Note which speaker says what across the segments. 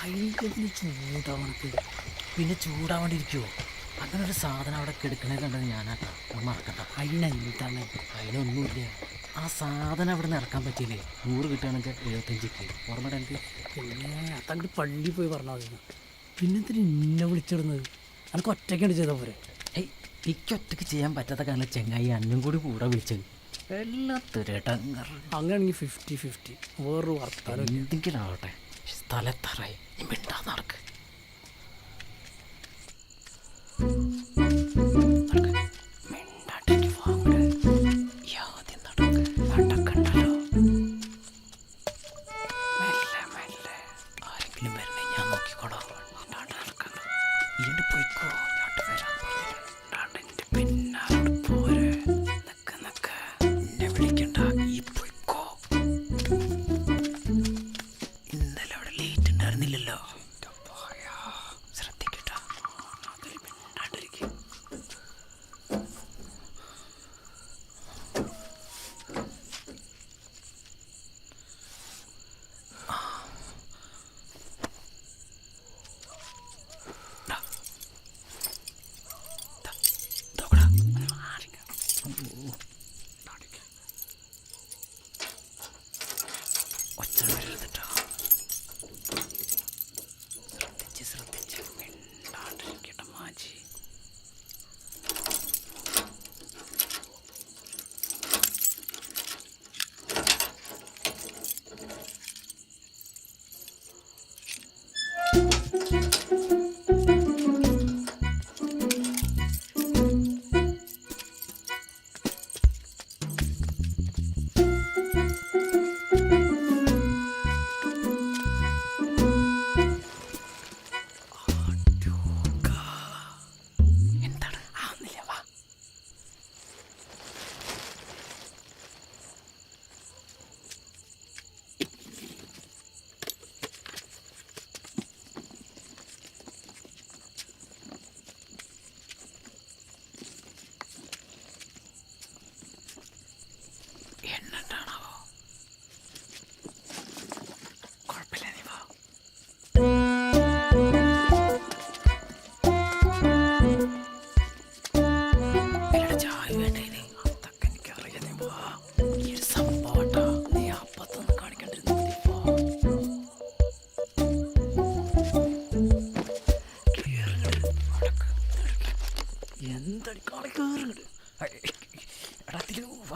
Speaker 1: അതിന് ചൂടാവണക്ക് പിന്നെ ചൂടാവാണ്ടിരിക്കുമോ? അങ്ങനെ ഒരു സാധനം അവിടെ കിടക്കണേ കണ്ടത് ഞാനാട്ടാ, മറക്കണ്ട.
Speaker 2: അതിനെന്താണ്?
Speaker 1: അതിനൊന്നുമില്ല. ആ സാധനം അവിടെ നിന്ന് ഇറക്കാൻ പറ്റിയില്ലേ? 100 കിട്ടുകയാണെങ്കിൽ 75 ഓർമ്മ എനിക്ക്.
Speaker 2: പിന്നെ അതങ്ങോട്ട് പള്ളി പോയി പറഞ്ഞാൽ മതി. പിന്നെ എന്തിനാ ഇന്നെ വിളിച്ചിടുന്നത്? എനിക്ക് ഒറ്റയ്ക്കാണ് ചെയ്താൽ പോരെ?
Speaker 1: ഏയ്, എനിക്ക് ഒറ്റയ്ക്ക് ചെയ്യാൻ പറ്റാത്ത കാരണം ചെങ്ങായി അന്നും കൂടി കൂടെ വിളിച്ചത് എല്ലാത്തിരേട്ടാ.
Speaker 2: അങ്ങനെയാണെങ്കിൽ 50-50 വേറൊരു വർത്താനം.
Speaker 1: എന്തെങ്കിലും ആവട്ടെ, സ്ഥലത്തറായി നീ മിണ്ടാ നടക്ക്.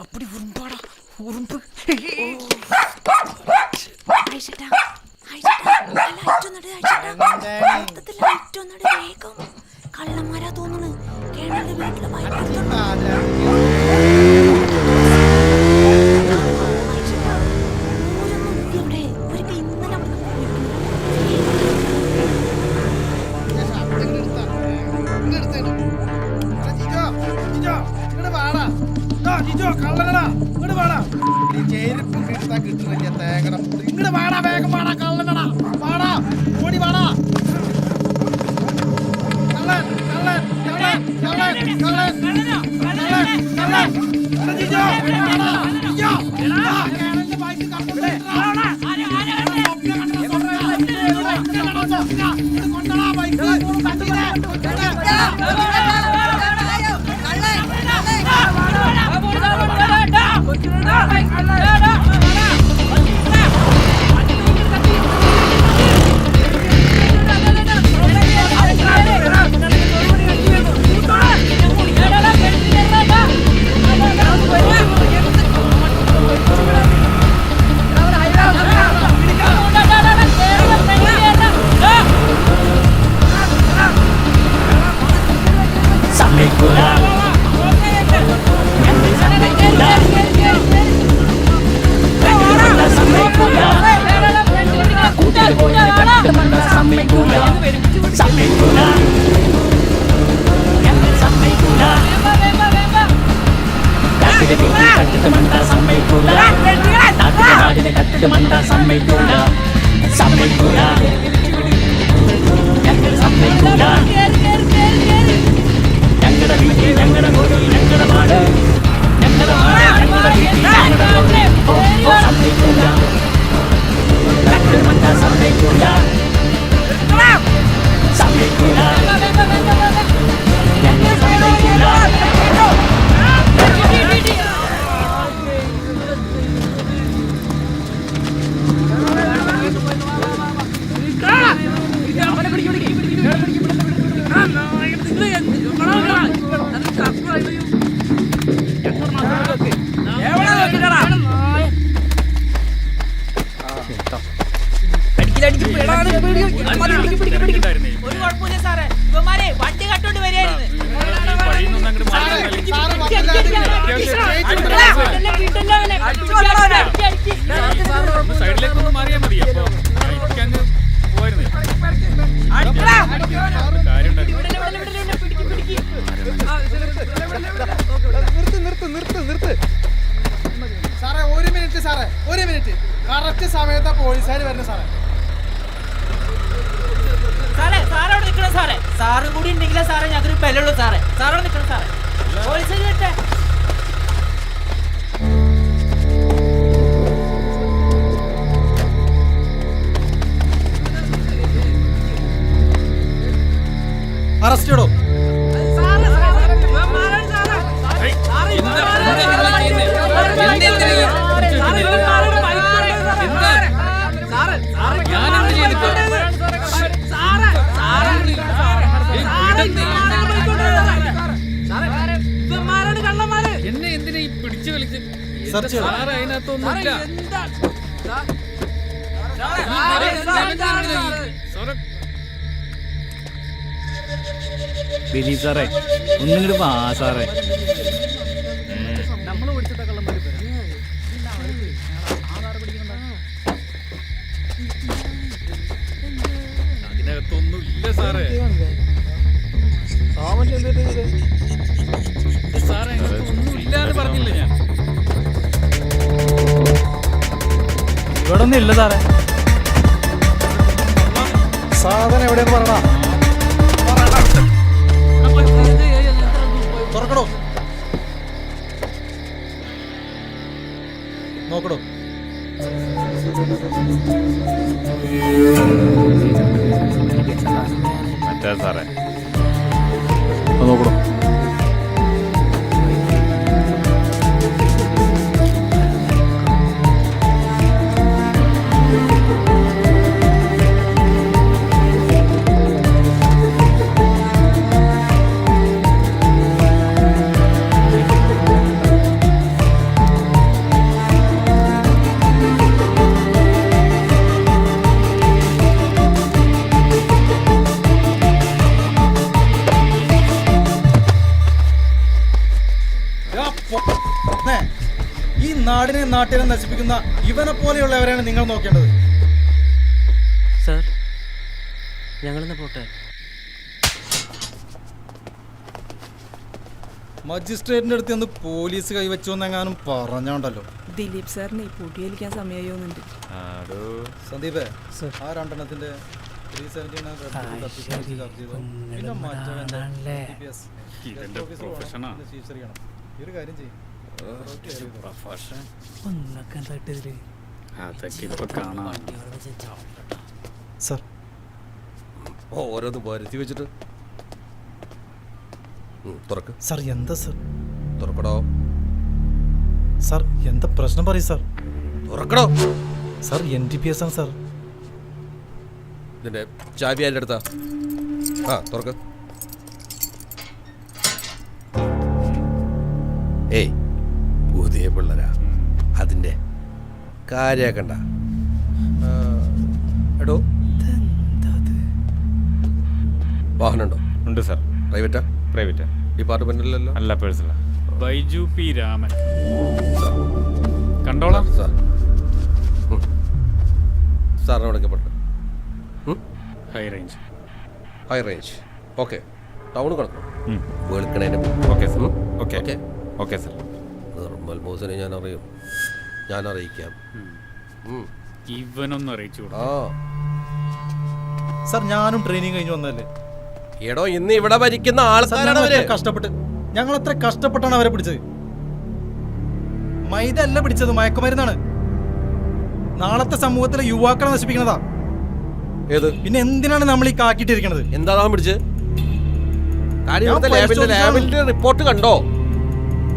Speaker 2: அப்படி உரும்பாடா உரும்பு.
Speaker 3: കള്ളന്മാരാ തോന്നുന്നു. കേണലിന്റെ വീട്ടില്
Speaker 4: ചെരുപ്പ് കിട്ടാൻ കിട്ടുന്നില്ല. തേങ്ങണം ഇങ്ങോട്ട് വാടാ, വേഗം വാടാ, കള്ളനടാ, വാടാ, ഓടി വാടാ. കള്ളൻ കള്ളൻ കള്ളൻ കള്ളൻ കള്ളൻ കള്ളൻ കള്ളൻ ജിജോ വാടാ, ജിജോ കേരളത്തിന്റെ ബൈക്ക് കണ്ടേ കൊണ്ടടാ ബൈക്ക്
Speaker 5: ഒരു കുഴപ്പമില്ല സാറേ, ഇവന്മാരെ വണ്ടി കട്ടോണ്ട് വരികയായിരുന്നു.
Speaker 6: സൈഡിലേക്കൊന്ന് മാറിയാൽ മതി. അപ്പൊ അങ്ങ് പോവായിരുന്നേ. കാര്യം
Speaker 4: നിർത്ത് സാറേ, ഒരു മിനിറ്റ് സാറേ, ഒരു മിനിറ്റ്. കറക്റ്റ് സമയത്താ പോലീസുകാർ വരുന്നത് സാറേ.
Speaker 5: സാറേ സാറവിടെ നിൽക്കണം സാറേ. സാറും കൂടി ഉണ്ടെങ്കിലേ സാറേ ഞങ്ങൾക്കൊരു ബലമുള്ളൂ സാറേ. സാറവിടെ നിൽക്കണം സാറേ. പോലീസുകാർ വരട്ടെ.
Speaker 4: അറസ്റ്റ് ചെയ്തോ.
Speaker 6: എന്നെ എന്തിനാ ഈ പിടിച്ചു വലിച്ച്?
Speaker 4: സെർച്ച് ചെയ്തോ.
Speaker 6: സാറ് അതിനകത്തൊന്നുമില്ല.
Speaker 7: ബിലീഫ് സാറേ, ഒന്നിങ്ങോട്ട് വാ സാറേ.
Speaker 6: അതിനകത്തൊന്നും ഇല്ല സാറേ. സാറേ അതിനകത്തൊന്നും ഇല്ലാന്ന് പറഞ്ഞില്ല ഞാൻ.
Speaker 7: ഇവിടെ ഒന്നും ഇല്ല സാറേ.
Speaker 4: സാധനം എവിടെയെന്ന് പറയണ. തുറക്കടോ, നോക്കടോ.
Speaker 7: മറ്റേ സാറേ നോക്കണോ.
Speaker 4: ഈ നാടിനെ നാട്ടിനെ നശിപ്പിക്കുന്ന ഇവനെ പോലെയുള്ളവരെയാണ് നിങ്ങൾ നോക്കേണ്ടത്.
Speaker 1: സാർ ഞങ്ങളെന്നാ പോട്ടെ.
Speaker 4: മജിസ്ട്രേറ്റിന്റെ അടുത്ത് നിന്ന് പോലീസ് കൈവച്ചു എന്നെങ്ങാനും പറഞ്ഞോണ്ടല്ലോ.
Speaker 3: ദിലീപ് സാറിന് ഈ പൊടിയേലിക്കാൻ സമയമായോന്നുണ്ട്.
Speaker 4: സന്ദീപേ, ആ രണ്ടെണ്ണത്തിന്റെ 379 പിന്നെ മറ്റവന്റെ
Speaker 6: ഇതെന്റെ പ്രൊഫഷനാ.
Speaker 4: ഈ ഒരു കാര്യം ചെയ്യും.
Speaker 6: പ്രൊഫഷൻ
Speaker 2: ഒന്നൊക്കെ തട്ടിതില്
Speaker 6: അതൊക്കെ ഇപ്പൊ കാണാം.
Speaker 4: സർ,
Speaker 8: ഓരോന്ന് വരുത്തി വെച്ചിട്ട് തുറക്ക്.
Speaker 4: സർ എന്താ സർ?
Speaker 8: തുറക്കടോ.
Speaker 4: സർ എന്താ പ്രശ്നം പറയും സർ?
Speaker 8: തുറക്കടോ.
Speaker 4: സർ NTPS ആണ് സർ.
Speaker 8: ഇതിന്റെ ചാവി അതിൻ്റെ അടുത്താ. ആ തുറക്ക്. ഏയ് പുതിയ പിള്ളേരാ, അതിൻ്റെ കാര്യാക്കണ്ട. എടോ, വാഹനമുണ്ടോ?
Speaker 7: ഉണ്ട് സാർ.
Speaker 8: പ്രൈവറ്റാ?
Speaker 7: പ്രൈവറ്റാ.
Speaker 8: ഡിപ്പാർട്ട്മെന്റിലല്ലോ?
Speaker 7: അല്ല, പേഴ്സണലാ.
Speaker 6: ബൈജു പി രാമൻ. കണ്ടോളാം
Speaker 8: സാർ. സാറിനെ വിളിക്കപ്പെട്ടു.
Speaker 6: High range.
Speaker 8: High range. Okay. Town കിടക്കും. വെളുക്കണേൻ്റെ
Speaker 7: okay sir. Okay
Speaker 8: okay
Speaker 7: okay sir.
Speaker 8: Nirmal ബോസിനെ ഞാൻ അറിയും. ഞാൻ അറിയിക്കാം.
Speaker 6: ഇവനൊന്നും അറിയിച്ചു
Speaker 8: ആ
Speaker 4: സർ, ഞാനും ട്രെയിനിങ് കഴിഞ്ഞ് വന്നതല്ലേ.
Speaker 8: എടോ, ഇന്ന് ഇവിടെ ഭരിക്കുന്ന ആൾക്കാരാണ് അവര്.
Speaker 4: കഷ്ടപ്പെട്ട് ഞങ്ങൾ എത്ര കഷ്ടപ്പെട്ടാണ് അവരെ പിടിച്ചത്. മൈദ അല്ല പിടിച്ചത്, മയക്കുമരുന്നാണ്. നാളത്തെ സമൂഹത്തിലെ യുവാക്കളെ നശിപ്പിക്കുന്നതാ.
Speaker 8: ഏത്?
Speaker 4: പിന്നെ എന്തിനാണ് നമ്മൾ ഈ കാക്കിട്ടിരിക്കണത്?
Speaker 8: എന്താ പിടിച്ചത്? ലാബിന്റെ റിപ്പോർട്ട് കണ്ടോ?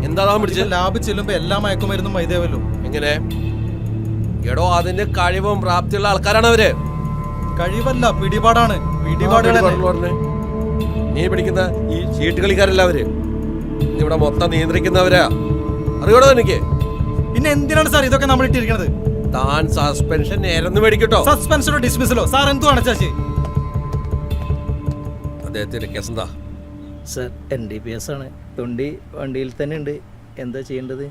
Speaker 8: എന്താ പിടിച്ചത്?
Speaker 4: ലാബ് ചെല്ലുമ്പോ എല്ലാ മയക്കുമരുന്നും മൈദേവല്ലോ.
Speaker 8: എങ്ങനെ? എടോ, അതിന്റെ കഴിവും പ്രാപ്തിയുള്ള ആൾക്കാരാണ് അവര്.
Speaker 4: കഴിവല്ല, പിടിപാടാണ്. പിടിപാടുകൾ.
Speaker 8: നീ പിടിക്കുന്ന ഈ ചീട്ട് കളിക്കാരല്ല അവര്. ഇവിടെ മൊത്തം നിയന്ത്രിക്കുന്നവരാ. അറിയണോ എനിക്ക്?
Speaker 4: പിന്നെ എന്തിനാണ് സാർ ഇതൊക്കെ നമ്മൾ ഇട്ടിരിക്കണത്?
Speaker 8: താൻ സസ്പെൻഷൻ നേരെന്ന് മേടിക്കട്ടോ.
Speaker 4: സസ്പെൻഷനോ ഡിസ്മിസലോ സാർ എന്തു അടച്ചാശി?
Speaker 8: അദ്ദേഹത്തിന്റെ കേസ് എന്താ?
Speaker 9: സർ NDPS ആണ്. തൊണ്ടി വണ്ടിയിൽ തന്നെ ഉണ്ട്. എന്താ ചെയ്യേണ്ടത്?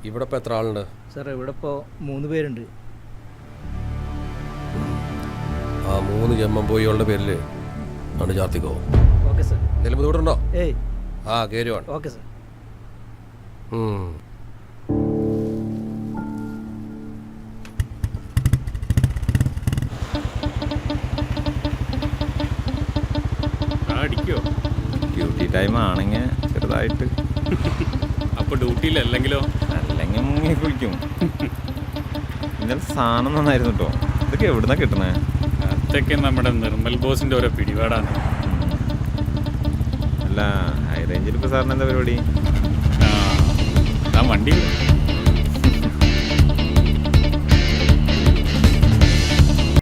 Speaker 8: ഇവിടെ ഇപ്പൊ എത്ര ആളുണ്ട്?
Speaker 9: സർ ഇവിടെ ഇപ്പോൾ 3 പേരുണ്ട്.
Speaker 8: ആ 3 ജന്മം പോയികളുടെ പേരില് ആണ് ചാർത്തിക്കോ.
Speaker 9: Okay sir.
Speaker 8: എന്തെങ്കിലും ബുദ്ധിമുട്ടുണ്ടോ?
Speaker 9: ഏയ്
Speaker 8: ആ കേരുവാണ്.
Speaker 9: Okay sir.
Speaker 6: അടിക്കോ?
Speaker 7: ഡ്യൂട്ടി ടൈം ആണെങ്കിൽ ചെറുതായിട്ട്,
Speaker 6: അപ്പൊ ഡ്യൂട്ടിയിലല്ലെങ്കിലോ?
Speaker 7: അല്ലെങ്കിൽ മുങ്ങി കുളിക്കും. ഇന്നലെ സാധനം നന്നായിരുന്നു കേട്ടോ. ഇതൊക്കെ എവിടുന്നാ കിട്ടണേ?
Speaker 6: അതൊക്കെ നമ്മുടെ നിർമ്മൽ ബോസിന്റെ ഓരോ പിടിപാടാണ്.
Speaker 7: അല്ല, ഹൈ റേഞ്ചിൽ ഇപ്പോൾ സാറിന് എന്താ പരിപാടി?
Speaker 6: ആ വണ്ടി